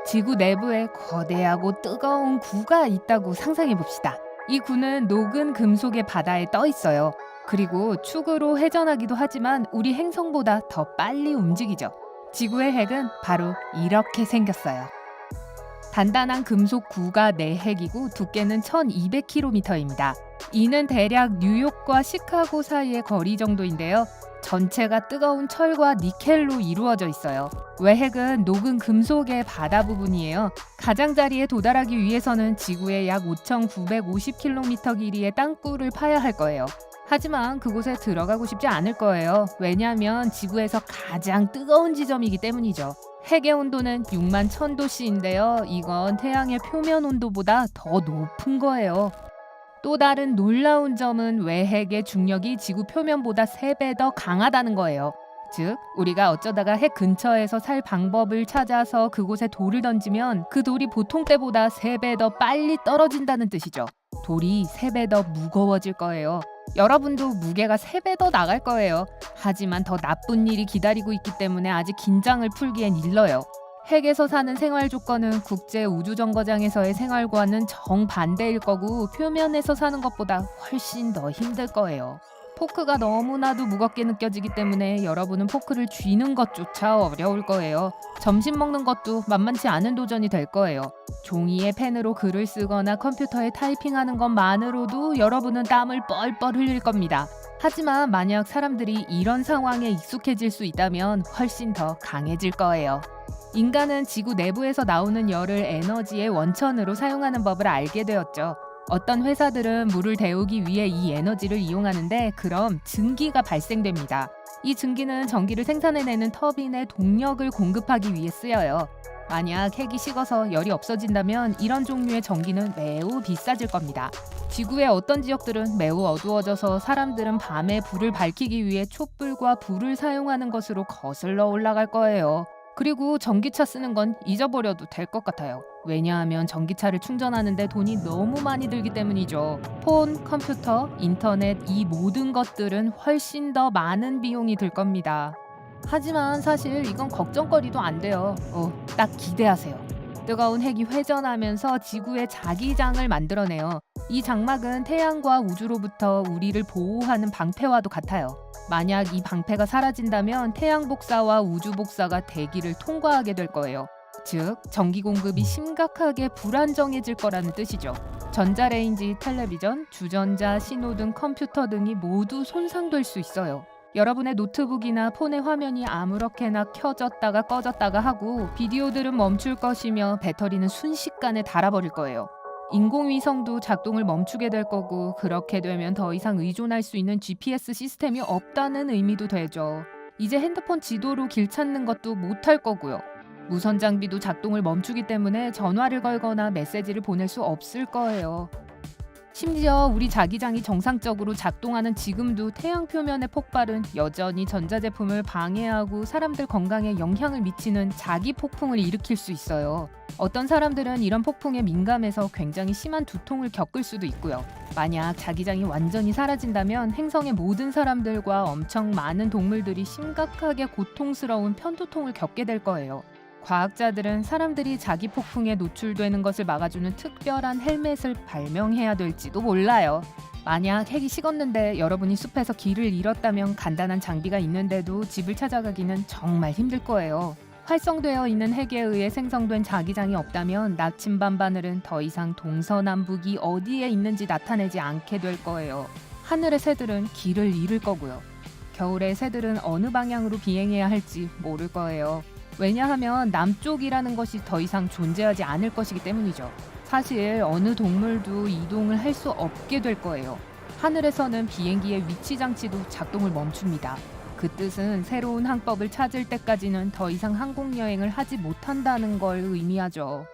지구 내부에 거대하고 뜨거운 구가 있다고 상상해 봅시다. 이 구는 녹은 금속의 바다에 떠 있어요. 그리고 축으로 회전하기도 하지만 우리 행성보다 더 빨리 움직이죠. 지구의 핵은 바로 이렇게 생겼어요. 단단한 금속 구가 내 핵이고 두께는 1200km입니다. 이는 대략 뉴욕과 시카고 사이의 거리 정도인데요. 전체가 뜨거운 철과 니켈로 이루어져 있어요. 외핵은 녹은 금속의 바다 부분이에요. 가장자리에 도달하기 위해서는 지구의 약 5,950km 길이의 땅굴을 파야 할 거예요. 하지만 그곳에 들어가고 싶지 않을 거예요. 왜냐하면 지구에서 가장 뜨거운 지점이기 때문이죠. 핵의 온도는 6만 1000도씨인데요. 이건 태양의 표면 온도보다 더 높은 거예요. 또 다른 놀라운 점은 외핵의 중력이 지구 표면보다 3배 더 강하다는 거예요. 즉, 우리가 어쩌다가 핵 근처에서 살 방법을 찾아서 그곳에 돌을 던지면 그 돌이 보통 때보다 3배 더 빨리 떨어진다는 뜻이죠. 돌이 3배 더 무거워질 거예요. 여러분도 무게가 3배 더 나갈 거예요. 하지만 더 나쁜 일이 기다리고 있기 때문에 아직 긴장을 풀기엔 일러요. 핵에서 사는 생활 조건은 국제 우주정거장에서의 생활과는 정반대일 거고 표면에서 사는 것보다 훨씬 더 힘들 거예요. 포크가 너무나도 무겁게 느껴지기 때문에 여러분은 포크를 쥐는 것조차 어려울 거예요. 점심 먹는 것도 만만치 않은 도전이 될 거예요. 종이에 펜으로 글을 쓰거나 컴퓨터에 타이핑하는 것만으로도 여러분은 땀을 뻘뻘 흘릴 겁니다. 하지만 만약 사람들이 이런 상황에 익숙해질 수 있다면 훨씬 더 강해질 거예요. 인간은 지구 내부에서 나오는 열을 에너지의 원천으로 사용하는 법을 알게 되었죠. 어떤 회사들은 물을 데우기 위해 이 에너지를 이용하는데 그럼 증기가 발생됩니다. 이 증기는 전기를 생산해내는 터빈에 동력을 공급하기 위해 쓰여요. 만약 핵이 식어서 열이 없어진다면 이런 종류의 전기는 매우 비싸질 겁니다. 지구의 어떤 지역들은 매우 어두워져서 사람들은 밤에 불을 밝히기 위해 촛불과 불을 사용하는 것으로 거슬러 올라갈 거예요. 그리고 전기차 쓰는 건 잊어버려도 될 것 같아요. 왜냐하면 전기차를 충전하는데 돈이 너무 많이 들기 때문이죠. 폰, 컴퓨터, 인터넷 이 모든 것들은 훨씬 더 많은 비용이 들 겁니다. 하지만 사실 이건 걱정거리도 안 돼요. 딱 기대하세요. 뜨거운 핵이 회전하면서 지구의 자기장을 만들어내요. 이 장막은 태양과 우주로부터 우리를 보호하는 방패와도 같아요. 만약 이 방패가 사라진다면 태양 복사와 우주 복사가 대기를 통과하게 될 거예요. 즉, 전기 공급이 심각하게 불안정해질 거라는 뜻이죠. 전자레인지, 텔레비전, 주전자, 신호등, 컴퓨터 등이 모두 손상될 수 있어요. 여러분의 노트북이나 폰의 화면이 아무렇게나 켜졌다가 꺼졌다가 하고 비디오들은 멈출 것이며 배터리는 순식간에 닳아버릴 거예요. 인공위성도 작동을 멈추게 될 거고 그렇게 되면 더 이상 의존할 수 있는 GPS 시스템이 없다는 의미도 되죠. 이제 핸드폰 지도로 길 찾는 것도 못할 거고요. 무선 장비도 작동을 멈추기 때문에 전화를 걸거나 메시지를 보낼 수 없을 거예요. 심지어 우리 자기장이 정상적으로 작동하는 지금도 태양 표면의 폭발은 여전히 전자제품을 방해하고 사람들 건강에 영향을 미치는 자기 폭풍을 일으킬 수 있어요. 어떤 사람들은 이런 폭풍에 민감해서 굉장히 심한 두통을 겪을 수도 있고요. 만약 자기장이 완전히 사라진다면 행성의 모든 사람들과 엄청 많은 동물들이 심각하게 고통스러운 편두통을 겪게 될 거예요. 과학자들은 사람들이 자기 폭풍에 노출되는 것을 막아주는 특별한 헬멧을 발명해야 될지도 몰라요. 만약 핵이 식었는데 여러분이 숲에서 길을 잃었다면 간단한 장비가 있는데도 집을 찾아가기는 정말 힘들 거예요. 활성되어 있는 핵에 의해 생성된 자기장이 없다면 나침반 바늘은 더 이상 동서남북이 어디에 있는지 나타내지 않게 될 거예요. 하늘의 새들은 길을 잃을 거고요. 겨울에 새들은 어느 방향으로 비행해야 할지 모를 거예요. 왜냐하면 남쪽이라는 것이 더 이상 존재하지 않을 것이기 때문이죠. 사실 어느 동물도 이동을 할 수 없게 될 거예요. 하늘에서는 비행기의 위치 장치도 작동을 멈춥니다. 그 뜻은 새로운 항법을 찾을 때까지는 더 이상 항공여행을 하지 못한다는 걸 의미하죠.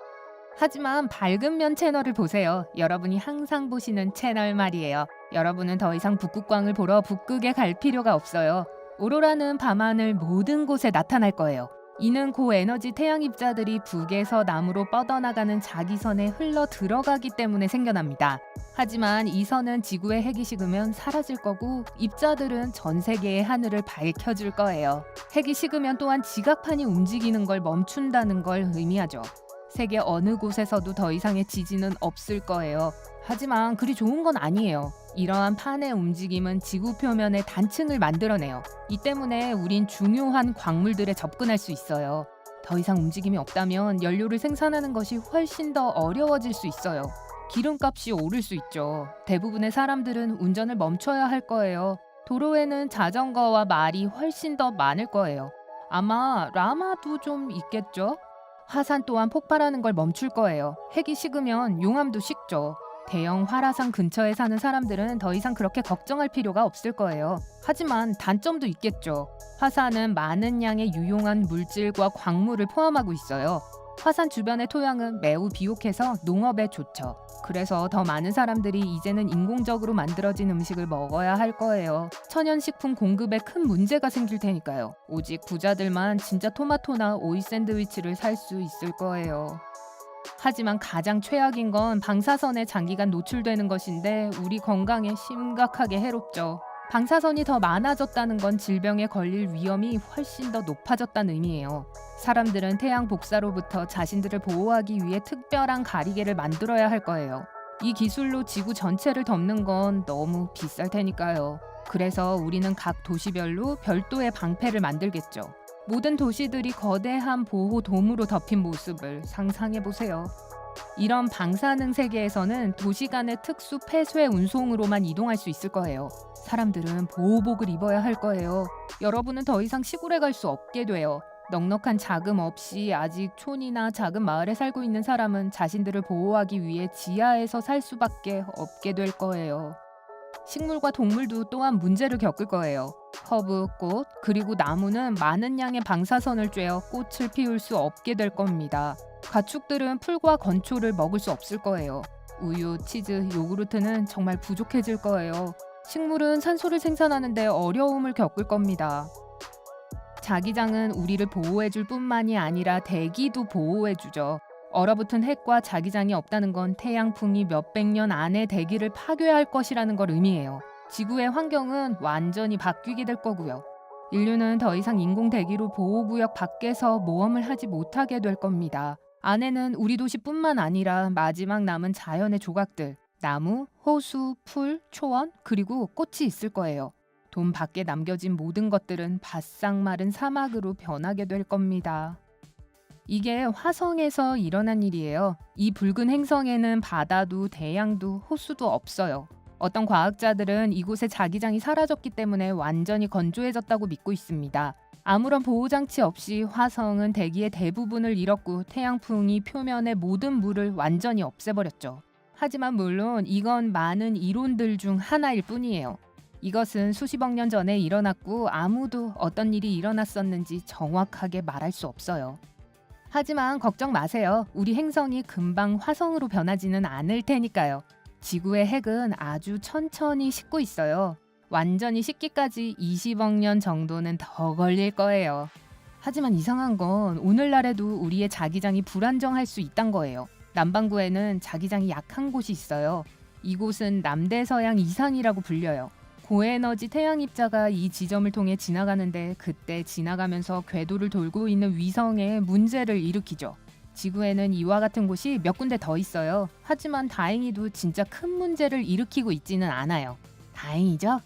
하지만 밝은 면 채널을 보세요. 여러분이 항상 보시는 채널 말이에요. 여러분은 더 이상 북극광을 보러 북극에 갈 필요가 없어요. 오로라는 밤하늘 모든 곳에 나타날 거예요. 이는 고에너지 태양 입자들이 북에서 남으로 뻗어나가는 자기선에 흘러 들어가기 때문에 생겨납니다. 하지만 이 선은 지구의 핵이 식으면 사라질 거고 입자들은 전 세계의 하늘을 밝혀줄 거예요. 핵이 식으면 또한 지각판이 움직이는 걸 멈춘다는 걸 의미하죠. 세계 어느 곳에서도 더 이상의 지진은 없을 거예요. 하지만 그리 좋은 건 아니에요. 이러한 판의 움직임은 지구 표면에 단층을 만들어내요. 이 때문에 우린 중요한 광물들에 접근할 수 있어요. 더 이상 움직임이 없다면 연료를 생산하는 것이 훨씬 더 어려워질 수 있어요. 기름값이 오를 수 있죠. 대부분의 사람들은 운전을 멈춰야 할 거예요. 도로에는 자전거와 말이 훨씬 더 많을 거예요. 아마 라마도 좀 있겠죠? 화산 또한 폭발하는 걸 멈출 거예요. 핵이 식으면 용암도 식죠. 대형 활화산 근처에 사는 사람들은 더 이상 그렇게 걱정할 필요가 없을 거예요. 하지만 단점도 있겠죠. 화산은 많은 양의 유용한 물질과 광물을 포함하고 있어요. 화산 주변의 토양은 매우 비옥해서 농업에 좋죠. 그래서 더 많은 사람들이 이제는 인공적으로 만들어진 음식을 먹어야 할 거예요. 천연식품 공급에 큰 문제가 생길 테니까요. 오직 부자들만 진짜 토마토나 오이 샌드위치를 살 수 있을 거예요. 하지만 가장 최악인 건 방사선에 장기간 노출되는 것인데 우리 건강에 심각하게 해롭죠. 방사선이 더 많아졌다는 건 질병에 걸릴 위험이 훨씬 더 높아졌다는 의미예요. 사람들은 태양 복사로부터 자신들을 보호하기 위해 특별한 가리개를 만들어야 할 거예요. 이 기술로 지구 전체를 덮는 건 너무 비쌀 테니까요. 그래서 우리는 각 도시별로 별도의 방패를 만들겠죠. 모든 도시들이 거대한 보호돔으로 덮인 모습을 상상해보세요. 이런 방사능 세계에서는 도시 간의 특수 폐쇄 운송으로만 이동할 수 있을 거예요. 사람들은 보호복을 입어야 할 거예요. 여러분은 더 이상 시골에 갈 수 없게 돼요. 넉넉한 자금 없이 아직 촌이나 작은 마을에 살고 있는 사람은 자신들을 보호하기 위해 지하에서 살 수밖에 없게 될 거예요. 식물과 동물도 또한 문제를 겪을 거예요. 허브, 꽃, 그리고 나무는 많은 양의 방사선을 쬐어 꽃을 피울 수 없게 될 겁니다. 가축들은 풀과 건초를 먹을 수 없을 거예요. 우유, 치즈, 요구르트는 정말 부족해질 거예요. 식물은 산소를 생산하는데 어려움을 겪을 겁니다. 자기장은 우리를 보호해줄 뿐만이 아니라 대기도 보호해주죠. 얼어붙은 핵과 자기장이 없다는 건 태양풍이 몇백 년 안에 대기를 파괴할 것이라는 걸 의미해요. 지구의 환경은 완전히 바뀌게 될 거고요. 인류는 더 이상 인공 대기로 보호구역 밖에서 모험을 하지 못하게 될 겁니다. 안에는 우리 도시뿐만 아니라 마지막 남은 자연의 조각들, 나무, 호수, 풀, 초원, 그리고 꽃이 있을 거예요. 돔 밖에 남겨진 모든 것들은 바싹 마른 사막으로 변하게 될 겁니다. 이게 화성에서 일어난 일이에요. 이 붉은 행성에는 바다도 대양도 호수도 없어요. 어떤 과학자들은 이곳의 자기장이 사라졌기 때문에 완전히 건조해졌다고 믿고 있습니다. 아무런 보호장치 없이 화성은 대기의 대부분을 잃었고 태양풍이 표면의 모든 물을 완전히 없애버렸죠. 하지만 물론 이건 많은 이론들 중 하나일 뿐이에요. 이것은 수십억 년 전에 일어났고 아무도 어떤 일이 일어났었는지 정확하게 말할 수 없어요. 하지만 걱정 마세요. 우리 행성이 금방 화성으로 변하지는 않을 테니까요. 지구의 핵은 아주 천천히 식고 있어요. 완전히 식기까지 20억 년 정도는 더 걸릴 거예요. 하지만 이상한 건 오늘날에도 우리의 자기장이 불안정할 수 있단 거예요. 남반구에는 자기장이 약한 곳이 있어요. 이곳은 남대서양 이상이라고 불려요. 고에너지 태양 입자가 이 지점을 통해 지나가는데 그때 지나가면서 궤도를 돌고 있는 위성에 문제를 일으키죠. 지구에는 이와 같은 곳이 몇 군데 더 있어요. 하지만 다행히도 진짜 큰 문제를 일으키고 있지는 않아요. 다행이죠?